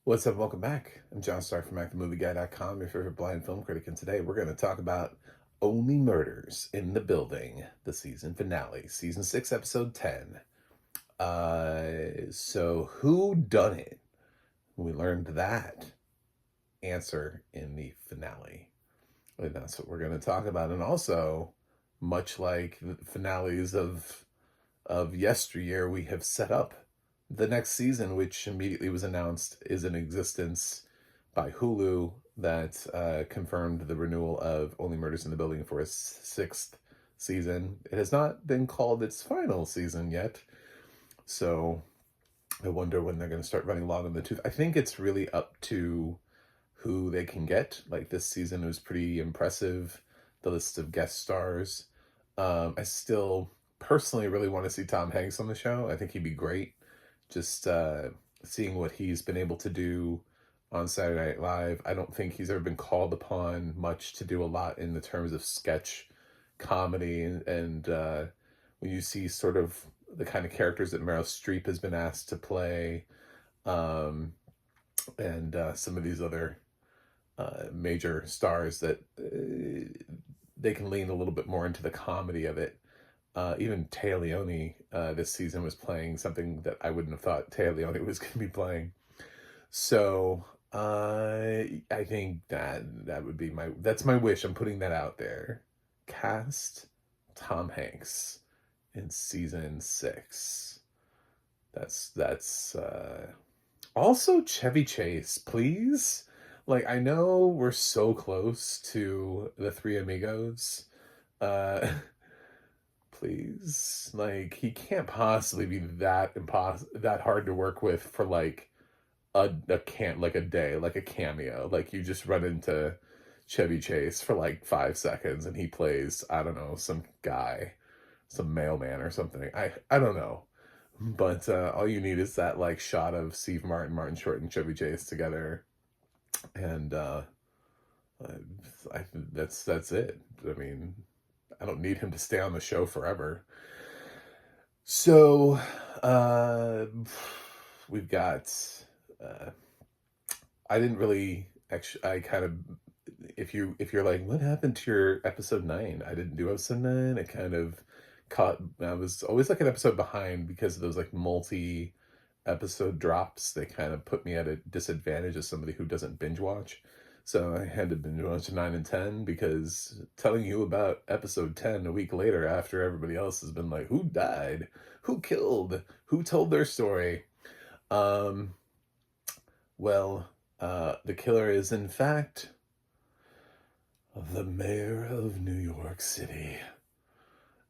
What's up? Welcome back. I'm John Stark from AcTheMovieGuy.com, your favorite blind film critic, and today we're going to talk about Only Murders in the Building, the season finale, season 6, episode 10. So who done it? We learned that answer in the finale. And that's what we're going to talk about. And also, much like the finales of yesteryear, we have set up the next season, which immediately was announced is in existence by Hulu, that confirmed the renewal of Only Murders in the Building for a sixth season. It has not been called its final season yet, so I wonder when they're going to start running long in the tooth. I think it's really up to who they can get. Like, this season was pretty impressive, the list of guest stars. I still personally really want to see Tom Hanks on the show. I think he'd be great. Just seeing what he's been able to do on Saturday Night Live. I don't think he's ever been called upon much to do a lot in the terms of sketch comedy. And when you see sort of the kind of characters that Meryl Streep has been asked to play, and some of these other major stars, that they can lean a little bit more into the comedy of it. Even Téa Leoni this season was playing something that I wouldn't have thought Téa Leoni was going to be playing. So I think that would be that's my wish. I'm putting that out there. Cast Tom Hanks in season 6. That's also Chevy Chase, please. Like, I know we're so close to the Three Amigos. Please, like, he can't possibly be that hard to work with for like a day, like a cameo. Like, you just run into Chevy Chase for like 5 seconds and he plays, I don't know, some guy, some mailman or something. I don't know. But all you need is that like shot of Steve Martin Short, and Chevy Chase together, and that's it. I mean, I don't need him to stay on the show forever. So we've got. I didn't really actually. I kind of, if you're like, what happened to your episode 9? I didn't do episode 9. I kind of caught. I was always like an episode behind because of those like multi-episode drops. They kind of put me at a disadvantage as somebody who doesn't binge watch. So I had to binge watch 9 and 10, because telling you about episode 10 a week later after everybody else has been like, who died? Who killed? Who told their story? Well, the killer is, in fact, the mayor of New York City.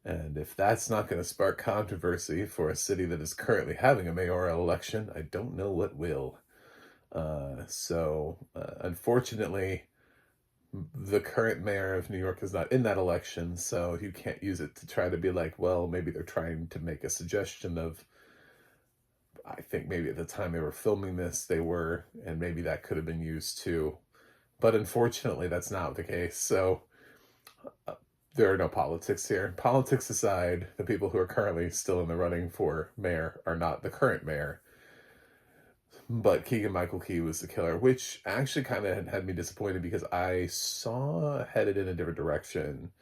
And if that's not going to spark controversy for a city that is currently having a mayoral election, I don't know what will. Unfortunately, the current mayor of New York is not in that election, so you can't use it to try to be like, well, maybe they're trying to make a suggestion of, I think maybe at the time they were filming this, they were, and maybe that could have been used too. But unfortunately, that's not the case. So there are no politics here. Politics aside, the people who are currently still in the running for mayor are not the current mayor. But Keegan-Michael Key was the killer, which actually kind of had me disappointed, because I saw headed in a different direction.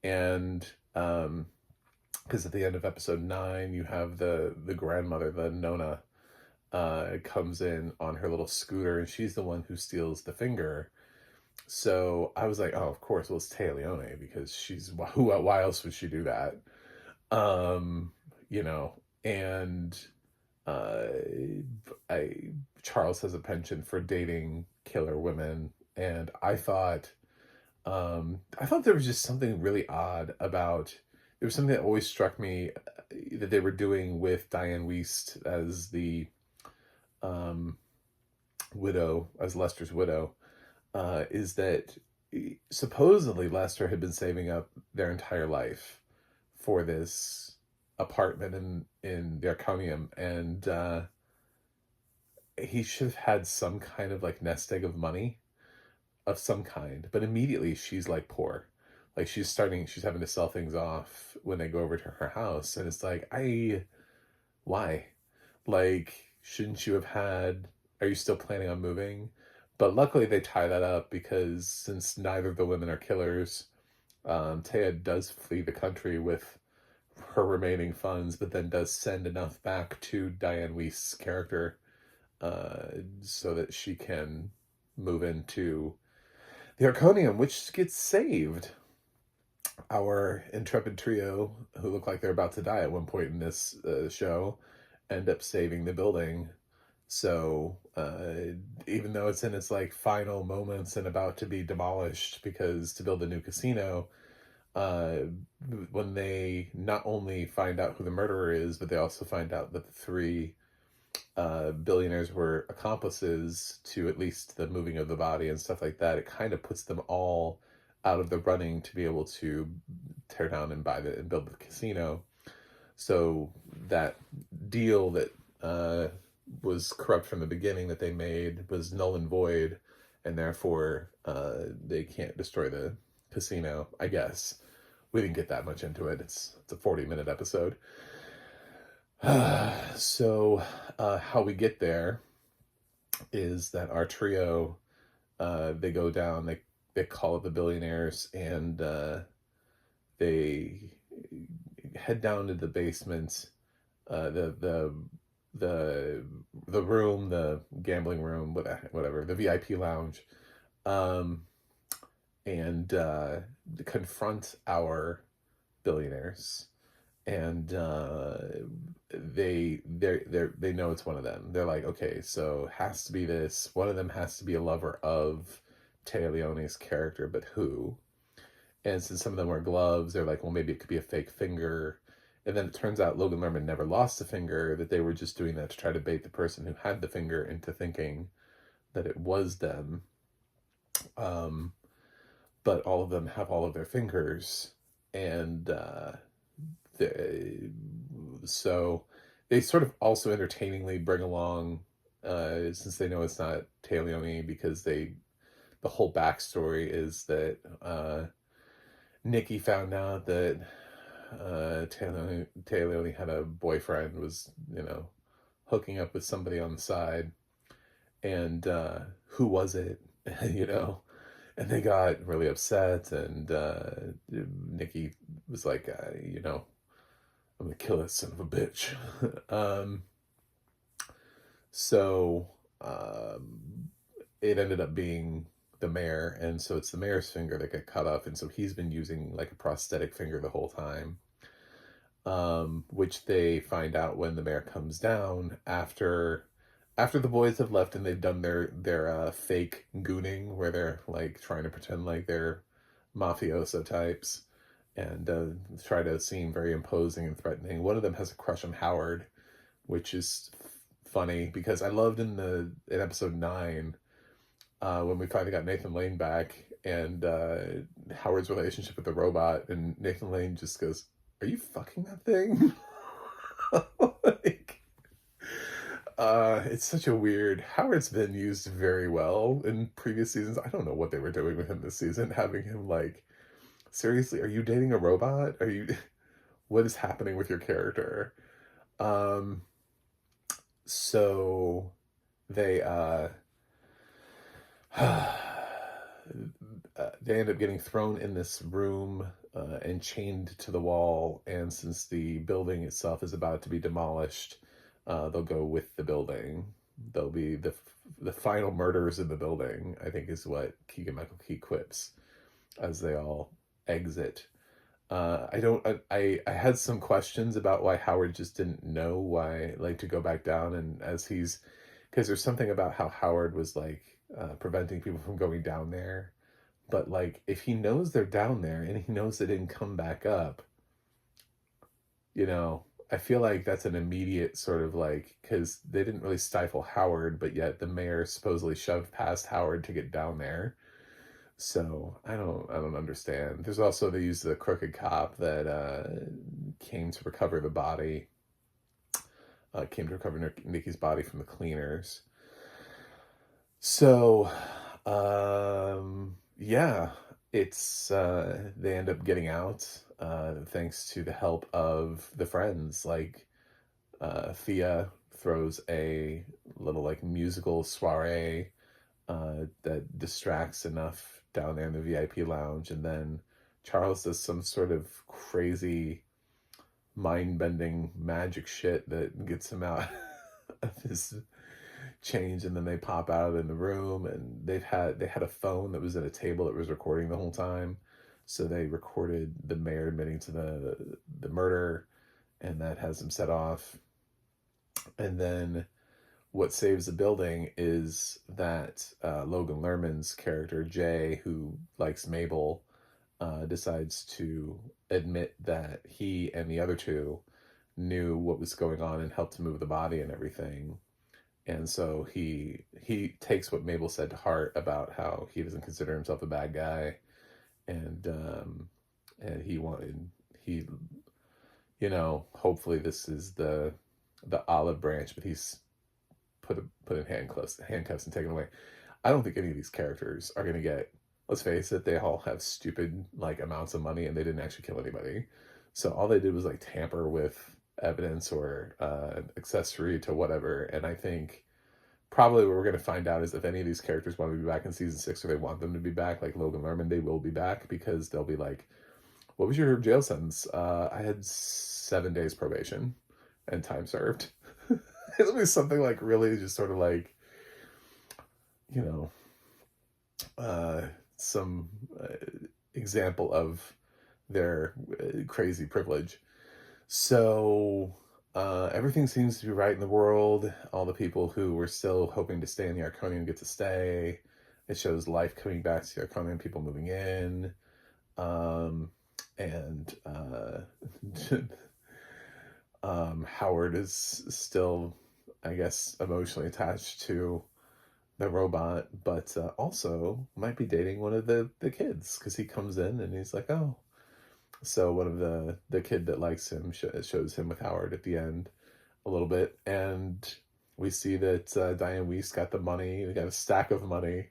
And because at the end of episode 9, you have the grandmother, the Nona, comes in on her little scooter, and she's the one who steals the finger. So I was like, oh, of course, well, it's Téa Leoni, because why else would she do that? You know, and uh, Charles has a penchant for dating killer women, and I thought there was just something really odd about. There was something that always struck me that they were doing with Diane Wiest as the widow, as Lester's widow, is that supposedly Lester had been saving up their entire life for this apartment in the Arconium, and he should have had some kind of like nest egg of money of some kind. But immediately she's like poor. Like, she's having to sell things off when they go over to her house, and it's like, why? Like, shouldn't you have had are you still planning on moving? But luckily they tie that up because since neither of the women are killers, Taya does flee the country with her remaining funds, but then does send enough back to Diane Weist's character so that she can move into the Arconium, which gets saved. Our intrepid trio, who look like they're about to die at one point in this show, end up saving the building. So even though it's in its like final moments and about to be demolished because to build a new casino, uh, when they not only find out who the murderer is, but they also find out that the three billionaires were accomplices to at least the moving of the body and stuff like that, it kind of puts them all out of the running to be able to tear down and buy and build the casino. So that deal that was corrupt from the beginning that they made was null and void, and therefore they can't destroy the casino, I guess. We didn't get that much into it. It's a 40-minute episode. So how we get there is that our trio, they go down, they call up the billionaires, and they head down to the basement, the room, the gambling room, whatever, the VIP lounge, and confront our billionaires. And they know it's one of them. They're like, okay, so has to be this. One of them has to be a lover of Téa Leoni's character, but who? And since some of them wear gloves, they're like, well, maybe it could be a fake finger. And then it turns out Logan Lerman never lost a finger, that they were just doing that to try to bait the person who had the finger into thinking that it was them. But all of them have all of their fingers. And so they sort of also entertainingly bring along, since they know it's not Téa Leoni, because the whole backstory is that Nikki found out that Téa Leoni had a boyfriend, was, hooking up with somebody on the side, and who was it? And they got really upset, and Nikki was like, I'm gonna kill that son of a bitch. So it ended up being the mayor, and so it's the mayor's finger that got cut off, and so he's been using like a prosthetic finger the whole time, which they find out when the mayor comes down after the boys have left and they've done their fake gooning, where they're like trying to pretend like they're mafioso types and try to seem very imposing and threatening. One of them has a crush on Howard, which is funny because I loved in episode 9 when we finally got Nathan Lane back, and Howard's relationship with the robot, and Nathan Lane just goes, "Are you fucking that thing?" Like, it's such a weird. Howard's been used very well in previous seasons. I don't know what they were doing with him this season, having him like, seriously, are you dating a robot? What is happening with your character? So they they end up getting thrown in this room and chained to the wall, and since the building itself is about to be demolished, they'll go with the building. They'll be the final murders in the building, I think, is what Keegan-Michael Key quips as they all exit. I had some questions about why Howard just didn't know why, like, to go back down, and because there's something about how Howard was like preventing people from going down there, but like if he knows they're down there and he knows they didn't come back up, I feel like that's an immediate sort of like, because they didn't really stifle Howard, but yet the mayor supposedly shoved past Howard to get down there. So I don't understand. There's also, they use the crooked cop that came to recover the body, came to recover Nikki's body from the cleaners. So yeah, it's they end up getting out thanks to the help of the friends, like Thea throws a little like musical soiree that distracts enough down there in the VIP lounge, and then Charles does some sort of crazy mind-bending magic shit that gets him out of his change, and then they pop out in the room, and they had a phone that was at a table that was recording the whole time, so they recorded the mayor admitting to the murder, and that has him set off. And then what saves the building is that Logan Lerman's character Jay, who likes Mabel, decides to admit that he and the other two knew what was going on and helped to move the body and everything. And so he takes what Mabel said to heart about how he doesn't consider himself a bad guy, and he hopefully this is the olive branch, but he's put in handcuffs and taken away. I don't think any of these characters are going to get, let's face it, they all have stupid like amounts of money and they didn't actually kill anybody. So all they did was like tamper with evidence or accessory to whatever. And I think probably what we're going to find out is if any of these characters want to be back in season 6 or they want them to be back, like Logan Lerman, they will be back, because they'll be like, what was your jail sentence? I had 7 days probation and time served. It'll be something like really just sort of like, some example of their crazy privilege. So everything seems to be right in the world. All the people who were still hoping to stay in the Arconium get to stay. It shows life coming back to the Arconium, people moving in. And Howard is still, I guess, emotionally attached to the robot, but also might be dating one of the kids, because he comes in and he's like, oh. So one of the kid that likes him shows him with Howard at the end a little bit, and we see that Diane Weiss got the money, got a stack of money,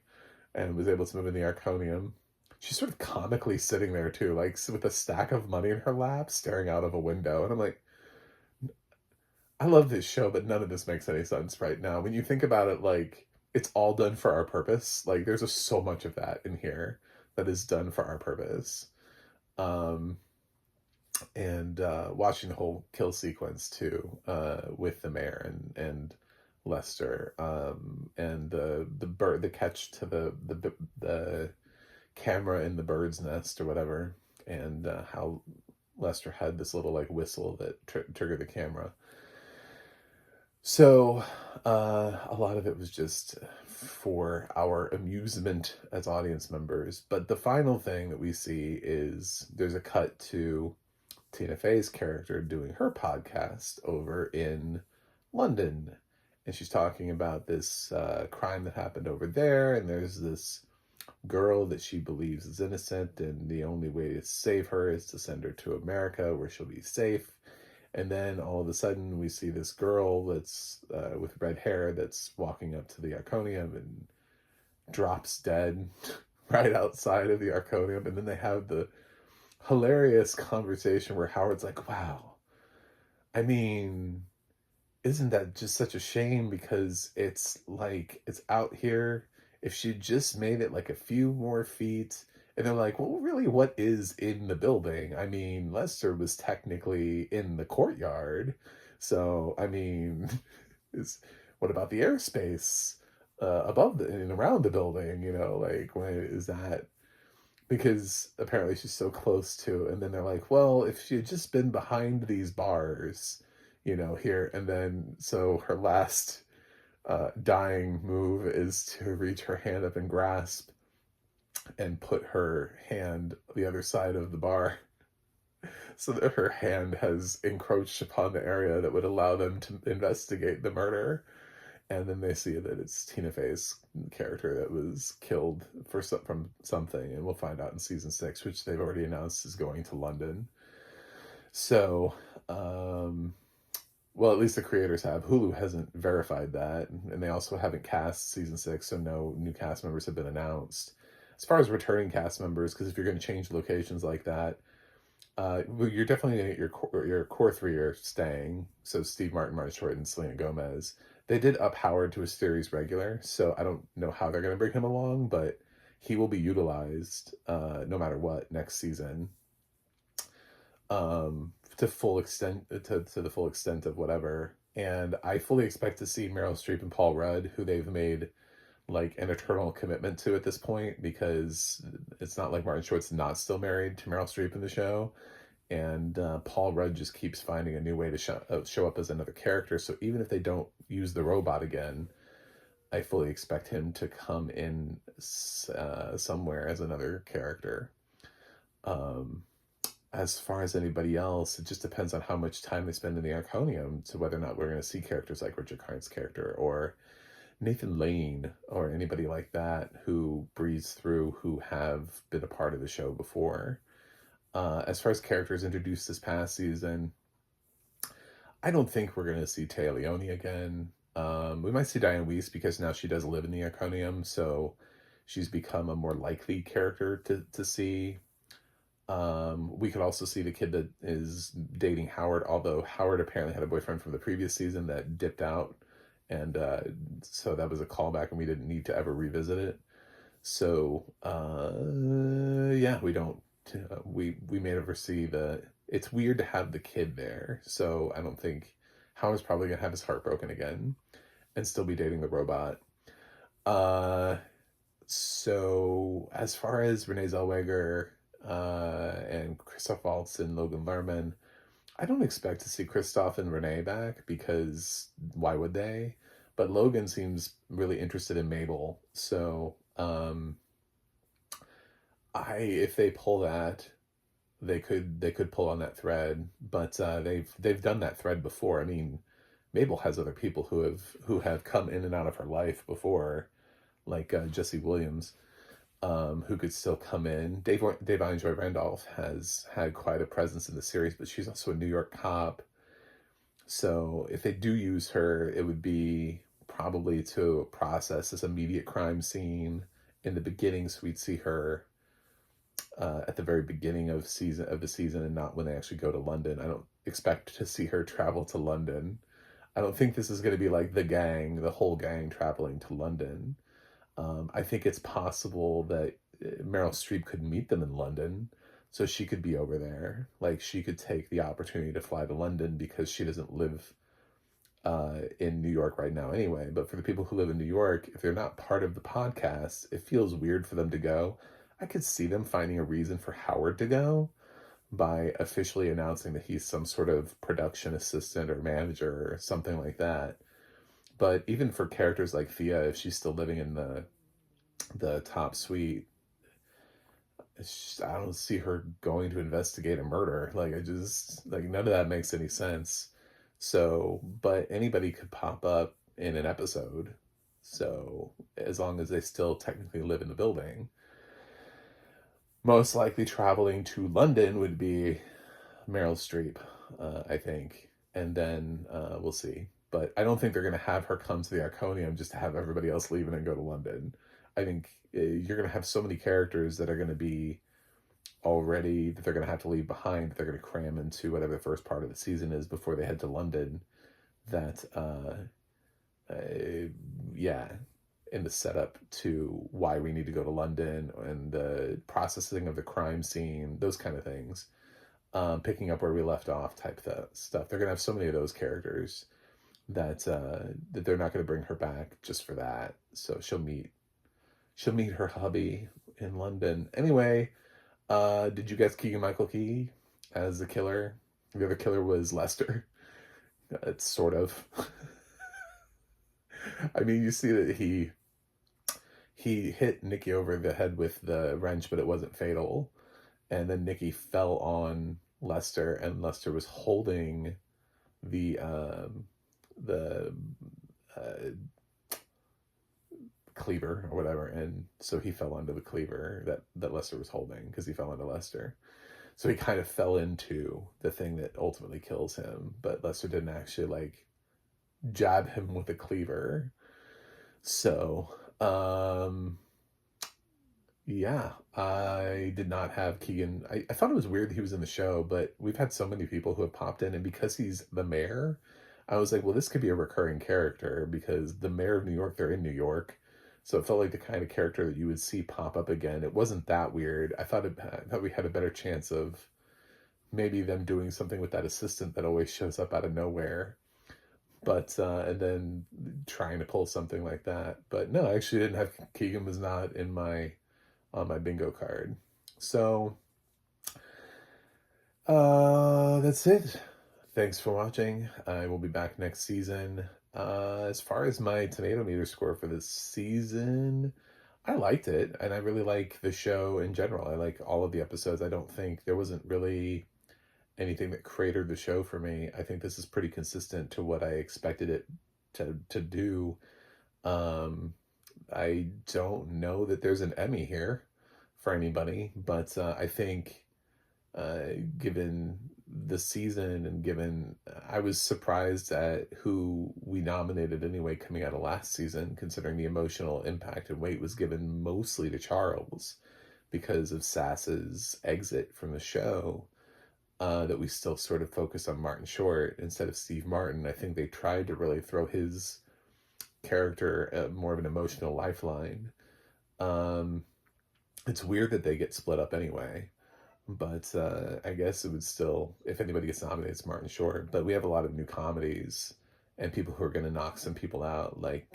and was able to move in the Arconium. She's sort of comically sitting there too, like with a stack of money in her lap, staring out of a window, and I'm like, I love this show, but none of this makes any sense right now. When you think about it, like, it's all done for our purpose. Like, there's just so much of that in here that is done for our purpose. And watching the whole kill sequence too, with the mayor and Lester, and the catch to the camera in the bird's nest or whatever, and how Lester had this little like whistle that triggered the camera. So a lot of it was just for our amusement as audience members. But the final thing that we see is there's a cut to Tina Fey's character doing her podcast over in London. And she's talking about this crime that happened over there. And there's this girl that she believes is innocent. And the only way to save her is to send her to America, where she'll be safe. And then all of a sudden we see this girl that's with red hair that's walking up to the Arconium and drops dead right outside of the Arconium. And then they have the hilarious conversation where Howard's like, wow, I mean, isn't that just such a shame, because it's like, it's out here. If she just made it like a few more feet. And they're like, well, really, what is in the building? I mean, Lester was technically in the courtyard. So, I mean, what about the airspace above and around the building? Like, when is that? Because apparently she's so close to, and then they're like, well, if she had just been behind these bars, here, and then, so her last dying move is to reach her hand up and grasp and put her hand the other side of the bar so that her hand has encroached upon the area that would allow them to investigate the murder. And then they see that it's Tina Fey's character that was killed from something, and we'll find out in season 6, which they've already announced is going to London. So, well, at least the creators have. Hulu hasn't verified that, and they also haven't cast season 6, so no new cast members have been announced. As far as returning cast members, because if you're going to change locations like that, Well, you're definitely gonna get your core three are staying. So Steve Martin, Martin Short, and Selena Gomez. They did up Howard to a series regular, so I don't know how they're gonna bring him along, but he will be utilized no matter what next season, to full extent to the full extent of whatever. And I fully expect to see Meryl Streep and Paul Rudd, who they've made like an eternal commitment to at this point, because it's not like Martin Short's not still married to Meryl Streep in the show, and Paul Rudd just keeps finding a new way to show up as another character. So even if they don't use the robot again, I fully expect him to come in somewhere as another character. Um, as far as anybody else, it just depends on how much time they spend in the Arconium to whether or not we're going to see characters like Richard Karn's character or Nathan Lane or anybody like that who breeze through, who have been a part of the show before. As far as characters introduced this past season, I don't think we're going to see Téa Leoni again. We might see Diane Weiss because now she does live in the Iconium, so she's become a more likely character to see. We could also see the kid that is dating Howard, although Howard apparently had a boyfriend from the previous season that dipped out, and so that was a callback, and we didn't need to ever revisit it. So yeah, we may never see the. It's weird to have the kid there, so I don't think Howard's probably gonna have his heart broken again and still be dating the robot. Uh, so as far as Renee Zellweger and Christoph Waltz and Logan Lerman, I don't expect to see Christoph and Renee back because why would they? But Logan seems really interested in Mabel, so I if they pull that, they could pull on that thread, but they've done that thread before. I mean, Mabel has other people who have come in and out of her life before, like Jesse Williams, who could still come in. Da'Vine Joy Randolph has had quite a presence in the series, but she's also a New York cop. So if they do use her, it would be probably to process this immediate crime scene in the beginning, so we'd see her at the very beginning of the season and not when they actually go to London. I don't expect to see her travel to London. I don't think this is going to be like the whole gang traveling to London. I think it's possible that Meryl Streep could meet them in London, so she could be over there. Like she could take the opportunity to fly to London because she doesn't live in New York right now anyway. But for the people who live in New York, if they're not part of the podcast, it feels weird for them to go. I could see them finding a reason for Howard to go by officially announcing that he's some sort of production assistant or manager or something like that. But even for characters like Thea, if she's still living in the top suite, I don't see her going to investigate a murder. Like I just like none of that makes any sense. So, but anybody could pop up in an episode. So as long as they still technically live in the building, most likely traveling to London would be Meryl Streep, I think, and then we'll see. But I don't think they're going to have her come to the Iconium just to have everybody else leave and then go to London. I think you're going to have so many characters that are going to be already that they're going to have to leave behind. That they're going to cram into whatever the first part of the season is before they head to London. That yeah, in the setup to why we need to go to London and the processing of the crime scene, those kind of things. Picking up where we left off type stuff. They're gonna have so many of those characters that that they're not gonna bring her back just for that. So she'll meet her hubby in London. Anyway, did you guess Keegan Michael Key as the killer? The other killer was Lester. It's sort of. I mean, you see that he hit Nikki over the head with the wrench, but it wasn't fatal. And then Nikki fell on Lester, and Lester was holding the the uh, cleaver or whatever, and so he fell onto the cleaver that Lester was holding because he fell onto Lester. So he kind of fell into the thing that ultimately kills him, but Lester didn't actually like jab him with a cleaver. So Yeah, I did not have Keegan. I thought it was weird that he was in the show, but we've had so many people who have popped in, and because he's the mayor, I was like, well, this could be a recurring character because the mayor of New York, they're in New York. So it felt like the kind of character that you would see pop up again. It wasn't that weird. I thought we had a better chance of maybe them doing something with that assistant that always shows up out of nowhere. But and then trying to pull something like that. But no, I actually didn't have Keegan was not in my on my bingo card. So that's it. Thanks for watching. I will be back next season. As far as my tomato meter score for this season, I liked it, and I really like the show in general. I like all of the episodes. I don't think there wasn't really anything that cratered the show for me. I think this is pretty consistent to what I expected it to do. Um, I don't know that there's an Emmy here for anybody, but I think given the season and given I was surprised at who we nominated anyway coming out of last season, considering the emotional impact and weight was given mostly to Charles because of Sass's exit from the show. That we still sort of focus on Martin Short instead of Steve Martin. I think they tried to really throw his character more of an emotional lifeline. Um, it's weird that they get split up anyway, but I guess it would still, if anybody gets nominated, it's Martin Short. But we have a lot of new comedies and people who are going to knock some people out, like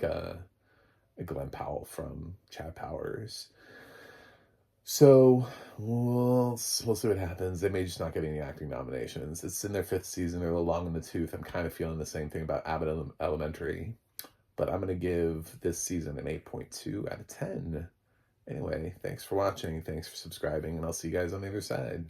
Glenn Powell from Chad Powers. So we'll see what happens. They may just not get any acting nominations. It's in their fifth season. They're a little long in the tooth. I'm kind of feeling the same thing about Abbott Elementary, but I'm going to give this season an 8.2 out of 10. Anyway, thanks for watching. Thanks for subscribing, and I'll see you guys on the other side.